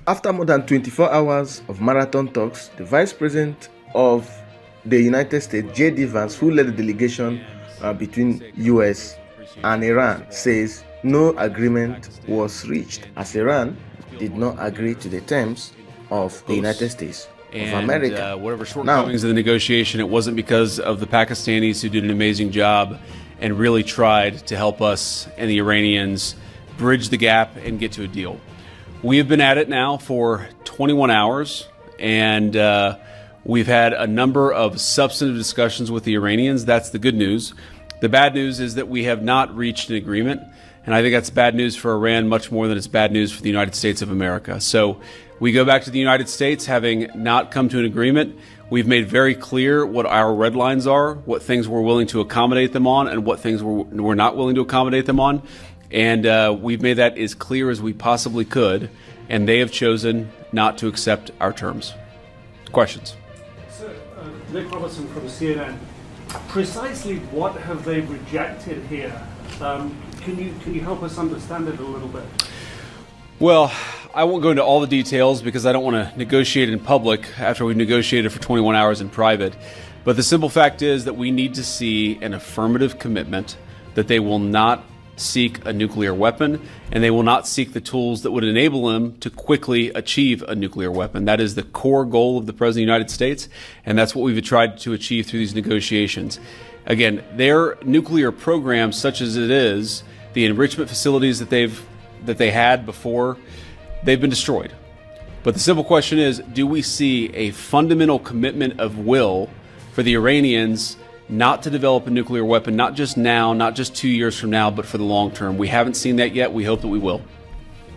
After more than 24 hours of marathon talks, the Vice President of the United States, JD Vance, who led the delegation between US and Iran, says no agreement was reached, as Iran did not agree to the terms of the United States of America. Whatever shortcomings of the negotiation, it wasn't because of the Pakistanis, who did an amazing job and really tried to help us and the Iranians bridge the gap and get to a deal. We have been at it now for 21 hours, and we've had a number of substantive discussions with the Iranians. That's the good news. The bad news is that we have not reached an agreement, and I think that's bad news for Iran much more than it's bad news for the United States of America. So we go back to the United States having not come to an agreement. We've made very clear what our red lines are, what things we're willing to accommodate them on, and what things we're not willing to accommodate them on. And we've made that as clear as we possibly could, and they have chosen not to accept our terms. Questions? So, Nick Robertson from CNN. Precisely what have they rejected here? Can you help us understand it a little bit? Well, I won't go into all the details because I don't want to negotiate in public after we've negotiated for 21 hours in private. But the simple fact is that we need to see an affirmative commitment that they will not seek a nuclear weapon, and they will not seek the tools that would enable them to quickly achieve a nuclear weapon. That is the core goal of the President of the United States, and that's what we've tried to achieve through these negotiations. Again, their nuclear program, such as it is, the enrichment facilities that they had before, they've been destroyed. But the simple question is, do we see a fundamental commitment of will for the Iranians not to develop a nuclear weapon, not just now, not just 2 years from now, but for the long term? We haven't seen that yet. We hope that we will.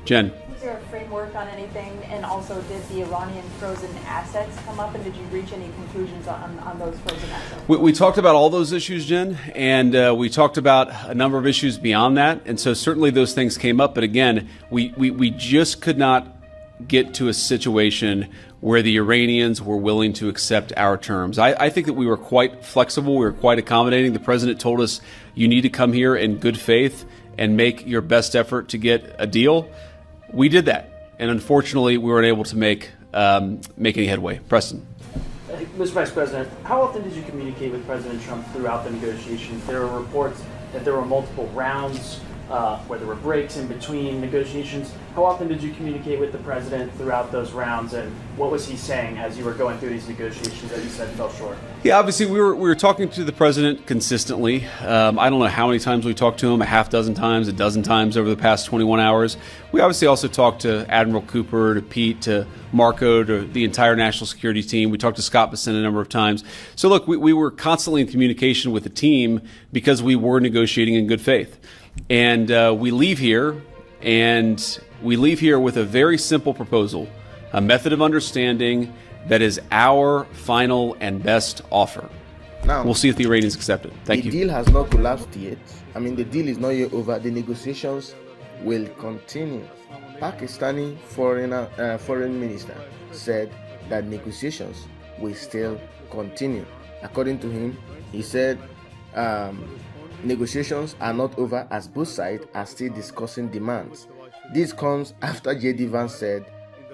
Jen. Was there a framework on anything? And also, did the Iranian frozen assets come up? And did you reach any conclusions on those frozen assets? We talked about all those issues, Jen, and we talked about a number of issues beyond that. And so certainly those things came up. But again, we just could not get to a situation where the Iranians were willing to accept our terms. I think that we were quite flexible. We were quite accommodating. The president told us, you need to come here in good faith and make your best effort to get a deal. We did that. And unfortunately, we weren't able to make any headway. Preston. Mr. Vice President, how often did you communicate with President Trump throughout the negotiations? There were reports that there were multiple rounds, where there were breaks in between negotiations. How often did you communicate with the president throughout those rounds, and what was he saying as you were going through these negotiations that you said fell short? Yeah, obviously we were talking to the president consistently. I don't know how many times we talked to him, a half dozen times, a dozen times over the past 21 hours. We obviously also talked to Admiral Cooper, to Pete, to Marco, to the entire national security team. We talked to Scott Bessent a number of times. So look, we were constantly in communication with the team because we were negotiating in good faith. And we leave here with a very simple proposal, a method of understanding that is our final and best offer. Now, we'll see if the Iranians accept it. Thank you. The deal has not collapsed yet. I mean, the deal is not yet over. The negotiations will continue. Pakistani foreign minister said that negotiations will still continue. According to him, he said negotiations are not over as both sides are still discussing demands. This comes after JD Vance said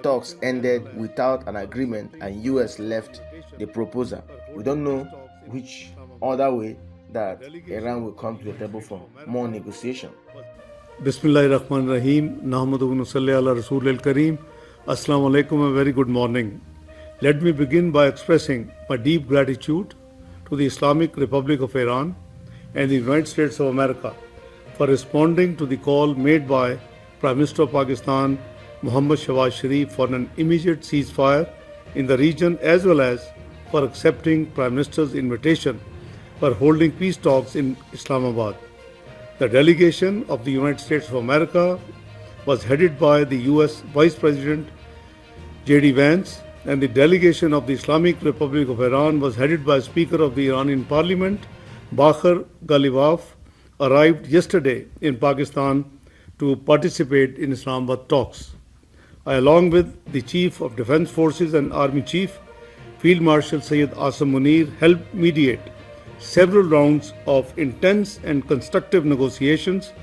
talks ended without an agreement and US left the proposal. We don't know which other way that Iran will come to the table for more negotiation. Bismillahirrahmanirrahim. Nahmaduhu wa nusalli ala Rasoolil Kareem. Assalamu alaikum, a very good morning. Let me begin by expressing my deep gratitude to the Islamic Republic of Iran and the United States of America for responding to the call made by Prime Minister of Pakistan, Mohammad Shahbaz Sharif, for an immediate ceasefire in the region, as well as for accepting Prime Minister's invitation for holding peace talks in Islamabad. The delegation of the United States of America was headed by the US Vice President JD Vance, and the delegation of the Islamic Republic of Iran was headed by Speaker of the Iranian Parliament, Bakhar Ghalibaf, arrived yesterday in Pakistan to participate in Islamabad talks. I, along with the Chief of Defense Forces and Army Chief, Field Marshal Sayyid Asim Munir, helped mediate several rounds of intense and constructive negotiations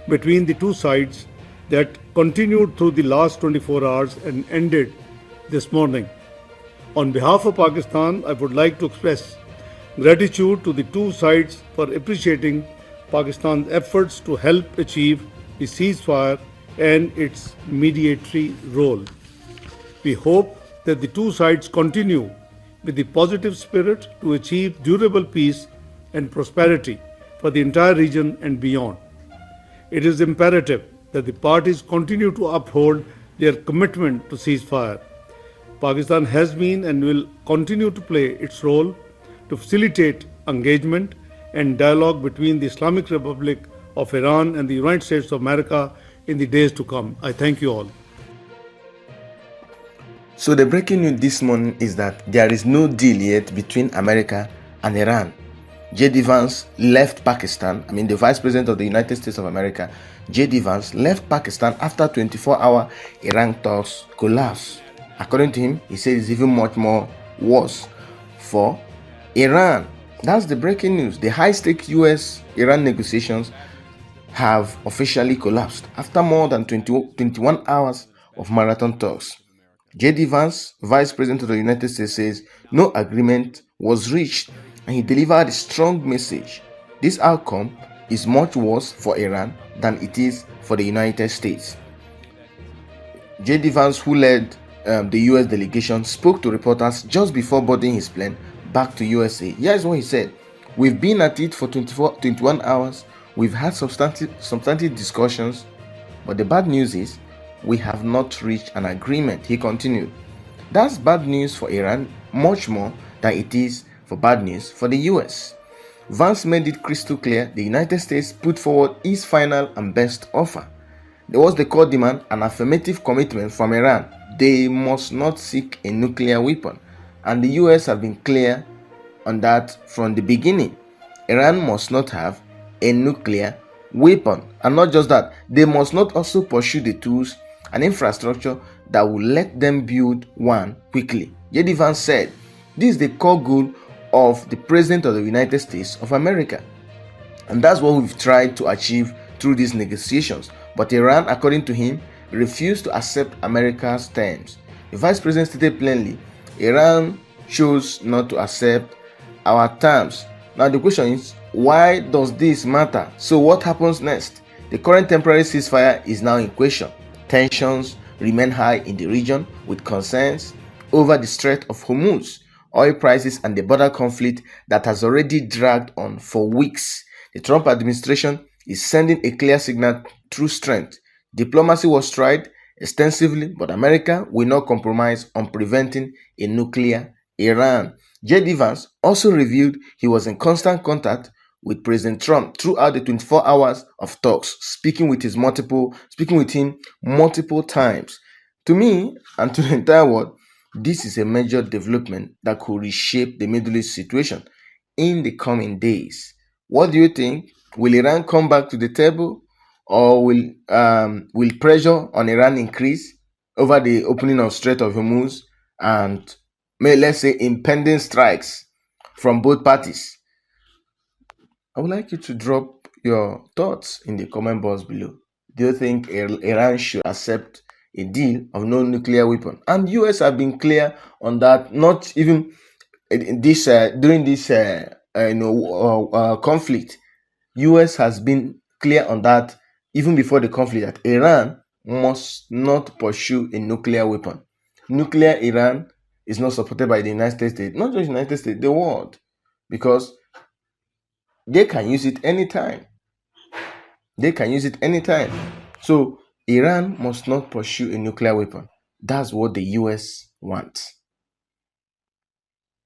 between the two sides that continued through the last 24 hours and ended this morning. On behalf of Pakistan, I would like to express gratitude to the two sides for appreciating Pakistan's efforts to help achieve the ceasefire and its mediatory role. We hope that the two sides continue with the positive spirit to achieve durable peace and prosperity for the entire region and beyond. It is imperative that the parties continue to uphold their commitment to ceasefire. Pakistan has been and will continue to play its role to facilitate engagement and dialogue between the Islamic Republic of Iran and the United States of America in the days to come. I thank you all. So the breaking news this morning is that there is no deal yet between America and Iran. JD Vance left Pakistan. The Vice President of the United States of America, JD Vance, left Pakistan after 24-hour Iran talks collapsed. According to him, he said it's even much more worse for Iran. That's the breaking news. The high-stake US-Iran negotiations have officially collapsed after more than 21 hours of marathon talks. JD Vance, Vice President of the United States, says no agreement was reached, and he delivered a strong message. This outcome is much worse for Iran than it is for the United States. JD Vance, who led the US delegation, spoke to reporters just before boarding his plane back to USA. Here's what he said: "We've been at it for 21 hours. We've had substantive discussions, but the bad news is we have not reached an agreement." He continued, "That's bad news for Iran, much more than it is for bad news for the US." Vance made it crystal clear the United States put forward its final and best offer. There was the core demand, an affirmative commitment from Iran. They must not seek a nuclear weapon, and the US have been clear on that from the beginning. Iran must not have a nuclear weapon, and not just that, they must not also pursue the tools and infrastructure that will let them build one quickly. JD Vance said, "This is the core goal of the President of the United States of America, and that's what we've tried to achieve through these negotiations." But Iran, according to him, refused to accept America's terms. The Vice President stated plainly, "Iran chose not to accept our terms." Now the question is, why does this matter? So what happens next? The current temporary ceasefire is now in question. Tensions remain high in the region, with concerns over the Strait of Hormuz, oil prices, and the border conflict that has already dragged on for weeks. The Trump administration is sending a clear signal through strength. Diplomacy was tried extensively, but America will not compromise on preventing a nuclear Iran. JD Vance also revealed he was in constant contact with President Trump throughout the 24 hours of talks, speaking with him multiple times. To me and to the entire world, this is a major development that could reshape the Middle East situation in the coming days. What do you think? Will Iran come back to the table, or will pressure on Iran increase over the opening of Strait of Hormuz and let's say impending strikes from both parties? I would like you to drop your thoughts in the comment box below. Do you think Iran should accept a deal of no nuclear weapon? And US have been clear on that. Not even this during this conflict. US has been clear on that even before the conflict, that Iran must not pursue a nuclear weapon. Nuclear Iran is not supported by the United States, not just the United States, the world, because they can use it anytime. So Iran must not pursue a nuclear weapon. That's what the US wants.